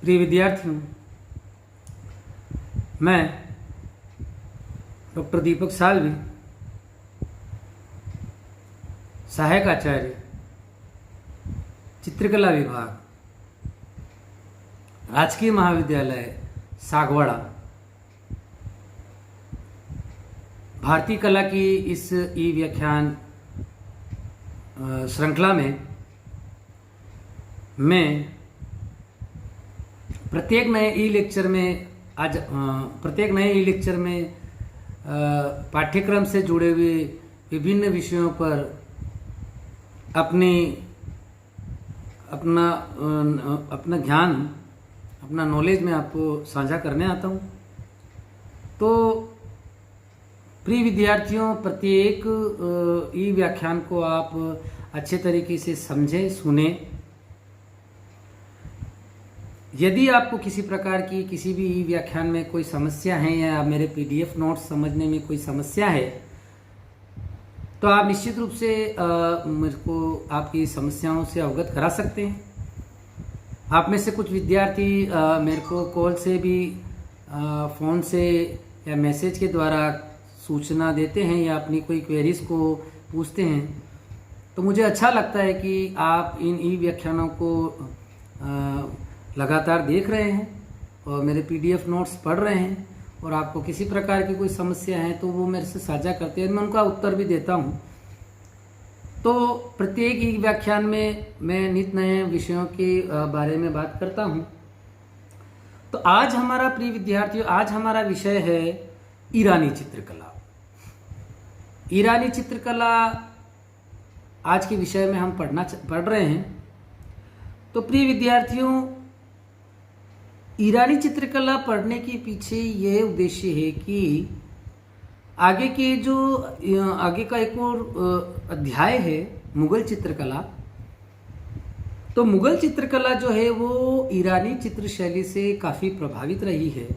प्रिय विद्यार्थियों, मैं डॉक्टर दीपक सालवी, सहायक आचार्य, चित्रकला विभाग, राजकीय महाविद्यालय सागवाड़ा, भारतीय कला की इस ई व्याख्यान श्रृंखला में मैं प्रत्येक नए ई लेक्चर में पाठ्यक्रम से जुड़े हुए विभिन्न विषयों पर अपना ज्ञान, अपना नॉलेज में आपको साझा करने आता हूँ। तो प्रिय विद्यार्थियों, प्रत्येक ई व्याख्यान को आप अच्छे तरीके से समझें, सुने। यदि आपको किसी प्रकार की किसी भी ई व्याख्यान में कोई समस्या है या मेरे पीडीएफ नोट्स समझने में कोई समस्या है, तो आप निश्चित रूप से मेरे को आपकी समस्याओं से अवगत करा सकते हैं। आप में से कुछ विद्यार्थी मेरे को कॉल से भी, फ़ोन से या मैसेज के द्वारा सूचना देते हैं या अपनी कोई क्वेरीज को पूछते हैं। तो मुझे अच्छा लगता है कि आप इन ई व्याख्यानों को लगातार देख रहे हैं और मेरे पीडीएफ नोट्स पढ़ रहे हैं, और आपको किसी प्रकार की कोई समस्या है तो वो मेरे से साझा करते हैं, मैं उनका उत्तर भी देता हूँ। तो प्रत्येक ई व्याख्यान में मैं नित नए विषयों के बारे में बात करता हूँ। तो आज हमारा, प्रिय विद्यार्थियों, आज हमारा विषय है ईरानी चित्रकला। ईरानी चित्रकला आज के विषय में हम पढ़ रहे हैं। तो प्रिय विद्यार्थियों, ईरानी चित्रकला पढ़ने के पीछे यह उद्देश्य है कि आगे का एक और अध्याय है मुगल चित्रकला। तो मुगल चित्रकला जो है वो ईरानी चित्रशैली से काफ़ी प्रभावित रही है।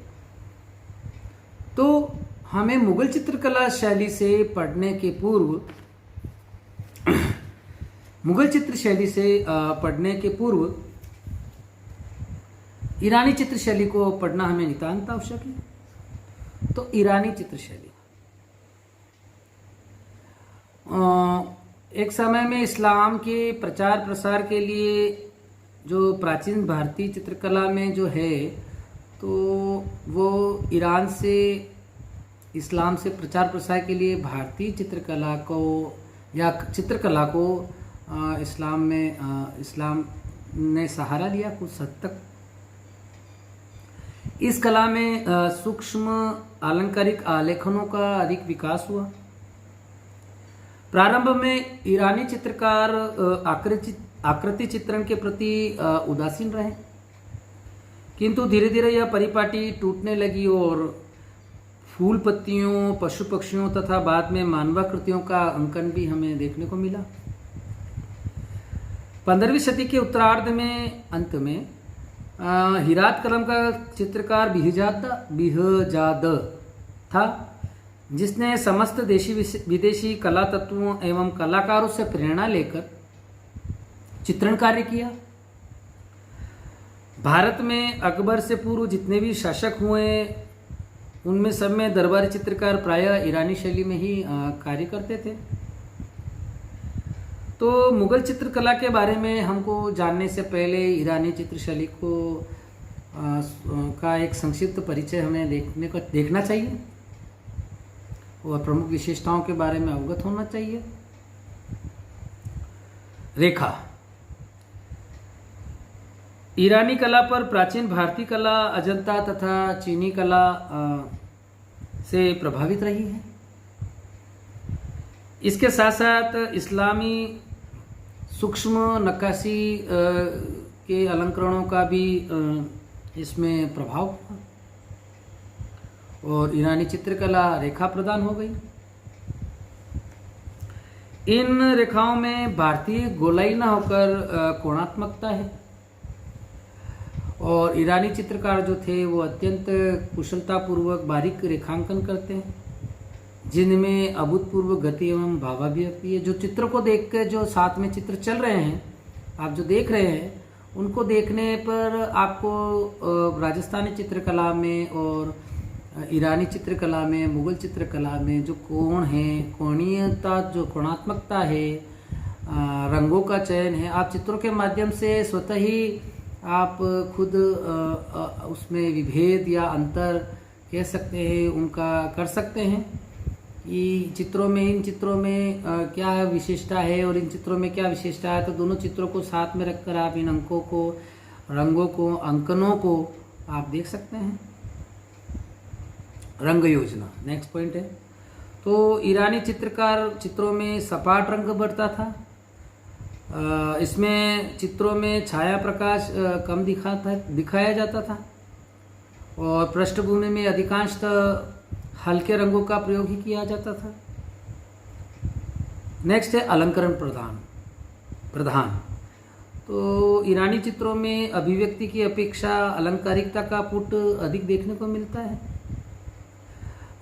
तो हमें मुगल चित्रकला शैली से पढ़ने के पूर्व ईरानी चित्रशैली को पढ़ना हमें नितांत आवश्यक है। तो ईरानी चित्रशैली एक समय में इस्लाम के प्रचार प्रसार के लिए जो प्राचीन भारतीय चित्रकला में जो है, तो वो ईरान से इस्लाम से प्रचार प्रसार के लिए भारतीय चित्रकला को इस्लाम ने सहारा लिया कुछ हद तक। इस कला में सूक्ष्म आलंकारिक आलेखनों का अधिक विकास हुआ। प्रारंभ में ईरानी चित्रकार आकृति चित्रण के प्रति उदासीन रहे, किंतु धीरे धीरे यह परिपाटी टूटने लगी और फूल पत्तियों, पशु पक्षियों तथा बाद में मानवाकृतियों का अंकन भी हमें देखने को मिला। 15वीं सदी के उत्तरार्ध में अंत में हिरात कलम का चित्रकार बिहजाद था, जिसने समस्त देशी विदेशी कला तत्वों एवं कलाकारों से प्रेरणा लेकर चित्रण कार्य किया। भारत में अकबर से पूर्व जितने भी शासक हुए, उनमें सब में दरबारी चित्रकार प्रायः ईरानी शैली में ही कार्य करते थे। तो मुगल चित्रकला के बारे में हमको जानने से पहले ईरानी चित्रशैली का एक संक्षिप्त परिचय हमें देखना चाहिए और प्रमुख विशेषताओं के बारे में अवगत होना चाहिए। रेखा ईरानी कला पर प्राचीन भारतीय कला, अजंता तथा चीनी कला से प्रभावित रही है। इसके साथ साथ इस्लामी सूक्ष्म नक्काशी के अलंकरणों का भी इसमें प्रभाव हुआ और ईरानी चित्रकला रेखा प्रदान हो गई। इन रेखाओं में भारतीय गोलाई न होकर कोणात्मकता है, और ईरानी चित्रकार जो थे वो अत्यंत कुशलतापूर्वक बारीक रेखांकन करते हैं, जिनमें अभूतपूर्व गति एवं भावाभिव्यक्ति है। जो चित्र को देख कर जो साथ में चित्र चल रहे हैं, आप जो देख रहे हैं, उनको देखने पर आपको राजस्थानी चित्रकला में और ईरानी चित्रकला में, मुगल चित्रकला में जो कोण है, कोणीयता, जो कोणात्मकता है, रंगों का चयन है, आप चित्रों के माध्यम से स्वतः ही आप खुद उसमें विभेद या अंतर कह सकते हैं, उनका कर सकते हैं कि इन चित्रों में क्या विशेषता है और इन चित्रों में क्या विशेषता है। तो दोनों चित्रों को साथ में रखकर आप इन अंकों को, रंगों को, अंकनों को आप देख सकते हैं। रंग योजना नेक्स्ट पॉइंट है। तो ईरानी चित्रकार चित्रों में सपाट रंग भरता था। इसमें चित्रों में छाया प्रकाश कम दिखाया जाता था और पृष्ठभूमि में अधिकांशतः हल्के रंगों का प्रयोग ही किया जाता था। नेक्स्ट है अलंकरण प्रधान। तो ईरानी चित्रों में अभिव्यक्ति की अपेक्षा अलंकारिकता का पुट अधिक देखने को मिलता है।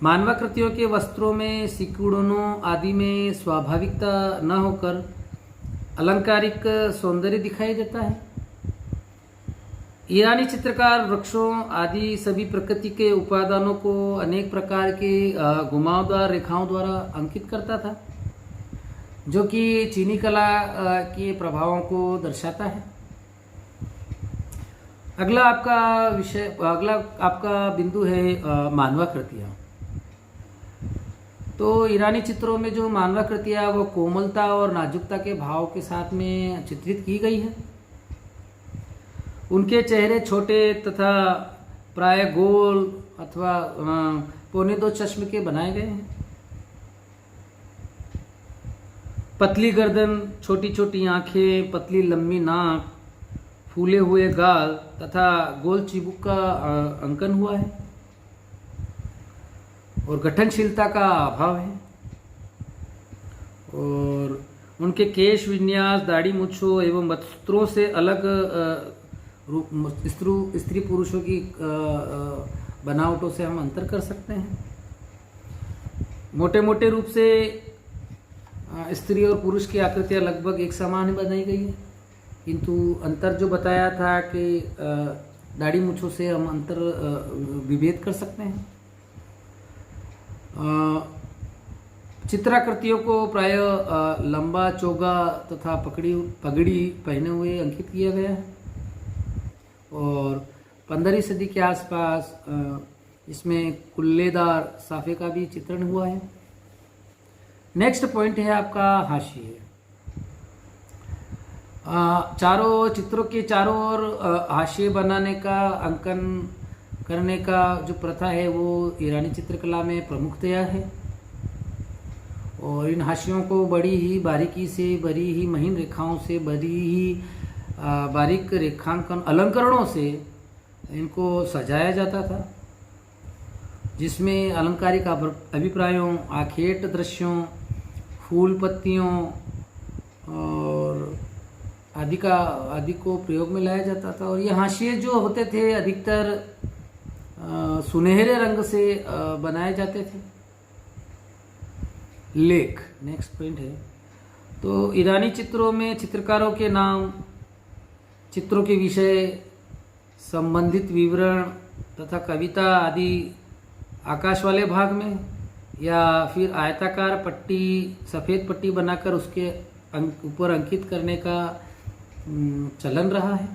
मानवाकृतियों के वस्त्रों में सिकुड़नों आदि में स्वाभाविकता न होकर अलंकारिक सौंदर्य दिखाई देता है। ईरानी चित्रकार वृक्षों आदि सभी प्रकृति के उपादानों को अनेक प्रकार के घुमावदार रेखाओं द्वारा अंकित करता था, जो कि चीनी कला के प्रभावों को दर्शाता है। अगला आपका बिंदु है मानवाकृतियाँ। तो ईरानी चित्रों में जो मानवाकृतियाँ वो कोमलता और नाजुकता के भाव के साथ में चित्रित की गई है। उनके चेहरे छोटे तथा प्राय गोल अथवा 1.25 चश्मे के बनाए गए हैं। पतली गर्दन, छोटी छोटी आंखें, पतली लंबी नाक, फूले हुए गाल तथा गोल चिबुक का अंकन हुआ है और गठनशीलता का अभाव है। और उनके केश विन्यास, दाढ़ी मूंछों एवं वस्त्रों से अलग स्त्री पुरुषों की बनावटों से हम अंतर कर सकते हैं। मोटे मोटे रूप से स्त्री और पुरुष की आकृतियां लगभग एक समान बनाई गई है, किंतु अंतर जो बताया था कि दाढ़ी मूंछों से हम अंतर विभेद कर सकते हैं। चित्राकृतियों को प्राय लंबा चोगा तथा पगड़ी पहने हुए अंकित किया गया है और 15वीं सदी के आसपास इसमें कुल्लेदार साफे का भी चित्रण हुआ है। नेक्स्ट पॉइंट है आपका हाशिए। चित्रों के चारों ओर हाशिए बनाने का, अंकन करने का जो प्रथा है वो ईरानी चित्रकला में प्रमुखतया है और इन हाशियों को बड़ी ही बारीकी से, बड़ी ही महीन रेखाओं से, बड़ी ही बारीक रेखांकन अलंकरणों से इनको सजाया जाता था, जिसमें अलंकारिक अभिप्रायों, आखेट दृश्यों, फूल पत्तियों और आदि को प्रयोग में लाया जाता था। और ये हाशिए जो होते थे अधिकतर सुनहरे रंग से बनाए जाते थे। लेख नेक्स्ट पॉइंट है। तो ईरानी चित्रों में चित्रकारों के नाम, चित्रों के विषय, संबंधित विवरण तथा कविता आदि आकाश वाले भाग में या फिर आयताकार पट्टी, सफ़ेद पट्टी बनाकर उसके ऊपर अंकित करने का चलन रहा है।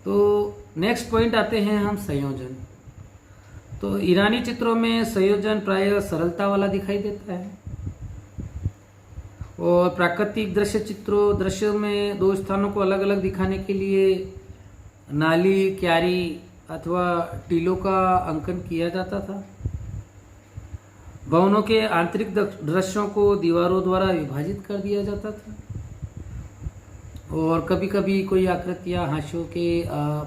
तो नेक्स्ट पॉइंट आते हैं हम संयोजन। तो ईरानी चित्रों में संयोजन प्रायः सरलता वाला दिखाई देता है और प्राकृतिक दृश्य में दो स्थानों को अलग अलग दिखाने के लिए नाली, क्यारी अथवा टीलों का अंकन किया जाता था। भवनों के आंतरिक दृश्यों को दीवारों द्वारा विभाजित कर दिया जाता था और कभी कभी कोई आकृतियां हाशियों के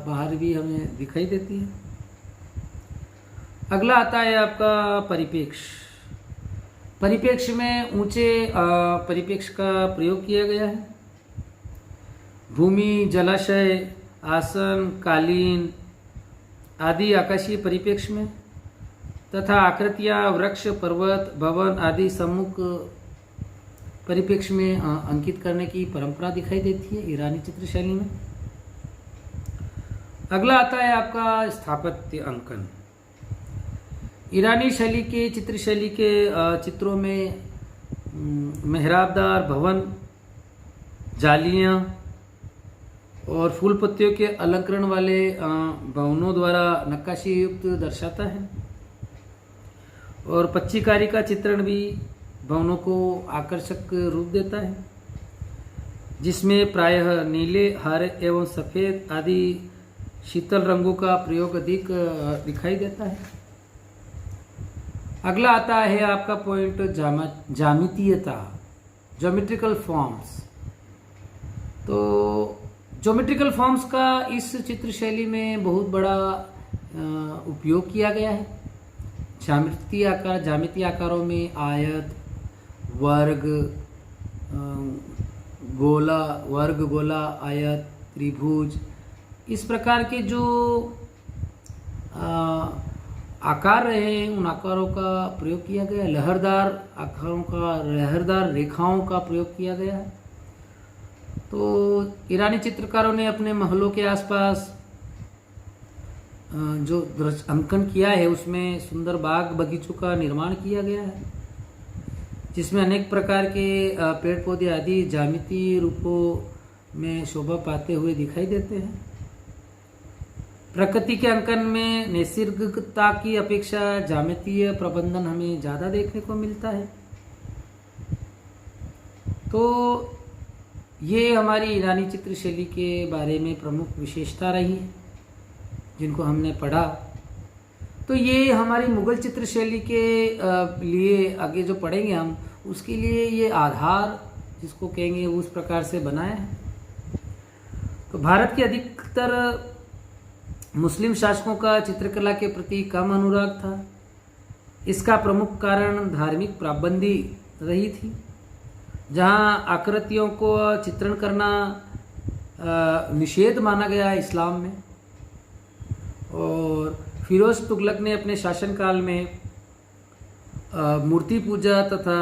बाहर भी हमें दिखाई देती है। अगला आता है आपका परिप्रेक्ष्य। परिप्रेक्ष्य में ऊंचे परिप्रेक्ष्य का प्रयोग किया गया है। भूमि, जलाशय, आसन, कालीन आदि आकाशीय परिप्रेक्ष्य में तथा आकृतियां वृक्ष, पर्वत, भवन आदि सम्मुख परिप्रेक्ष्य में अंकित करने की परंपरा दिखाई देती है ईरानी चित्रशैली में। अगला आता है आपका स्थापत्य अंकन। ईरानी शैली के चित्रशैली के चित्रों में मेहराबदार भवन, जालियां और फूल पत्तियों के अलंकरण वाले भवनों द्वारा नक्काशी युक्त दर्शाता है। और पच्चीकारी का चित्रण भी भवनों को आकर्षक रूप देता है, जिसमें प्रायः नीले, हरे एवं सफ़ेद आदि शीतल रंगों का प्रयोग अधिक दिखाई देता है। अगला आता है आपका पॉइंट ज्यामितीयता, ज्योमेट्रिकल फॉर्म्स। तो ज्योमेट्रिकल फॉर्म्स का इस चित्रशैली में बहुत बड़ा उपयोग किया गया है। ज्यामितीय आकारों में आयत, वर्ग, गोला, आयत, त्रिभुज, इस प्रकार के जो आकार रहे हैं उन आकारों का प्रयोग किया गया है। लहरदार रेखाओं का प्रयोग किया गया है। तो ईरानी चित्रकारों ने अपने महलों के आसपास जो अंकन किया है उसमें सुंदर बाग बगीचों का निर्माण किया गया है, जिसमें अनेक प्रकार के पेड़ पौधे आदि ज्यामितीय रूपों में शोभा पाते हुए दिखाई देते हैं। प्रकृति के अंकन में नैसर्गिकता की अपेक्षा ज्यामितीय प्रबंधन हमें ज़्यादा देखने को मिलता है। तो ये हमारी ईरानी चित्रशैली के बारे में प्रमुख विशेषता रही जिनको हमने पढ़ा। तो ये हमारी मुगल चित्रशैली के लिए आगे जो पढ़ेंगे हम, उसके लिए ये आधार जिसको कहेंगे उस प्रकार से बनाया है। तो भारत के अधिकतर मुस्लिम शासकों का चित्रकला के प्रति कम अनुराग था। इसका प्रमुख कारण धार्मिक पाबंदी रही थी, जहां आकृतियों को चित्रण करना निषेध माना गया इस्लाम में। और फिरोज तुगलक ने अपने शासनकाल में मूर्ति पूजा तथा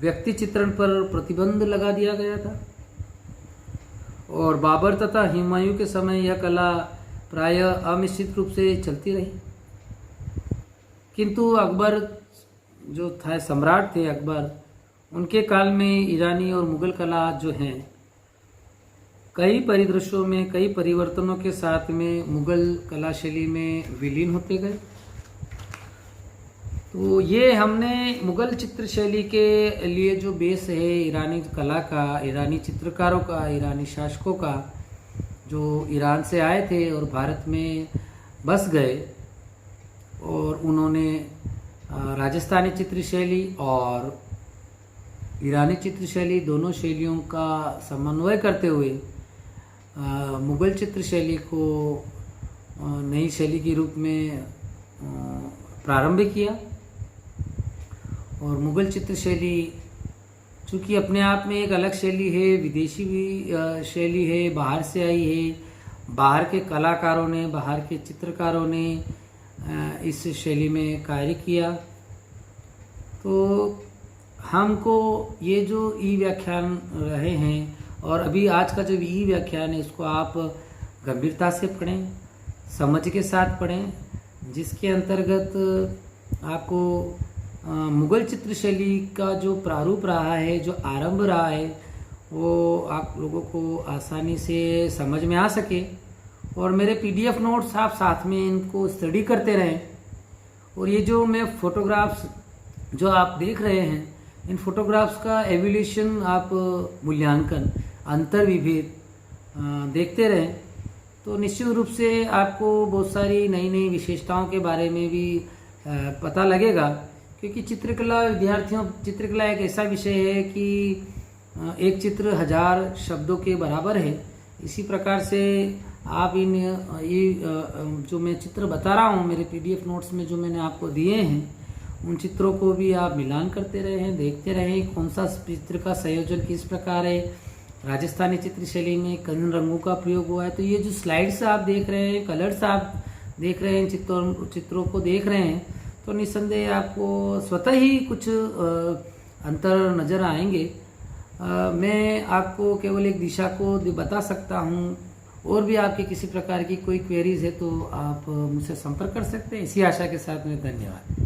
व्यक्ति चित्रण पर प्रतिबंध लगा दिया गया था। और बाबर तथा हुमायूं के समय यह कला प्रायः अनिश्चित रूप से चलती रही, किंतु अकबर जो था, सम्राट थे अकबर, उनके काल में ईरानी और मुगल कला जो हैं कई परिदृश्यों में कई परिवर्तनों के साथ में मुगल कला शैली में विलीन होते गए। तो ये हमने मुगल चित्रशैली के लिए जो बेस है ईरानी कला का, ईरानी चित्रकारों का, ईरानी शासकों का, जो ईरान से आए थे और भारत में बस गए और उन्होंने राजस्थानी चित्रशैली और ईरानी चित्रशैली दोनों शैलियों का समन्वय करते हुए मुगल चित्रशैली को नई शैली के रूप में प्रारंभ किया। और मुगल चित्रशैली चूँकि अपने आप में एक अलग शैली है, विदेशी भी शैली है, बाहर से आई है, बाहर के कलाकारों ने, बाहर के चित्रकारों ने इस शैली में कार्य किया। तो हमको ये जो ई व्याख्यान रहे हैं और अभी आज का जो ई व्याख्यान है इसको आप गंभीरता से पढ़ें, समझ के साथ पढ़ें, जिसके अंतर्गत आपको मुगल चित्रशैली का जो प्रारूप रहा है, जो आरंभ रहा है, वो आप लोगों को आसानी से समझ में आ सके। और मेरे पीडीएफ नोट्स आप साथ में इनको स्टडी करते रहें। और ये जो मैं फोटोग्राफ्स जो आप देख रहे हैं, इन फोटोग्राफ्स का एवोल्यूशन, आप मूल्यांकन, अंतर विभेद देखते रहें, तो निश्चित रूप से आपको बहुत सारी नई नई विशेषताओं के बारे में भी पता लगेगा। क्योंकि चित्रकला एक ऐसा विषय है कि एक चित्र 1000 शब्दों के बराबर है। इसी प्रकार से आप ये जो मैं चित्र बता रहा हूँ मेरे पीडीएफ नोट्स में जो मैंने आपको दिए हैं, उन चित्रों को भी आप मिलान करते रहें, देखते रहें कौन सा चित्र का संयोजन किस प्रकार है, राजस्थानी चित्रशैली में किन रंगों का प्रयोग हुआ है। तो ये जो स्लाइड्स आप देख रहे हैं, कलर्स आप देख रहे हैं, चित्रों को देख रहे हैं, तो निस्संदेह आपको स्वतः ही कुछ अंतर नज़र आएंगे। मैं आपको केवल एक दिशा को बता सकता हूँ। और भी आपकी किसी प्रकार की कोई क्वेरीज है तो आप मुझसे संपर्क कर सकते हैं। इसी आशा के साथ में धन्यवाद।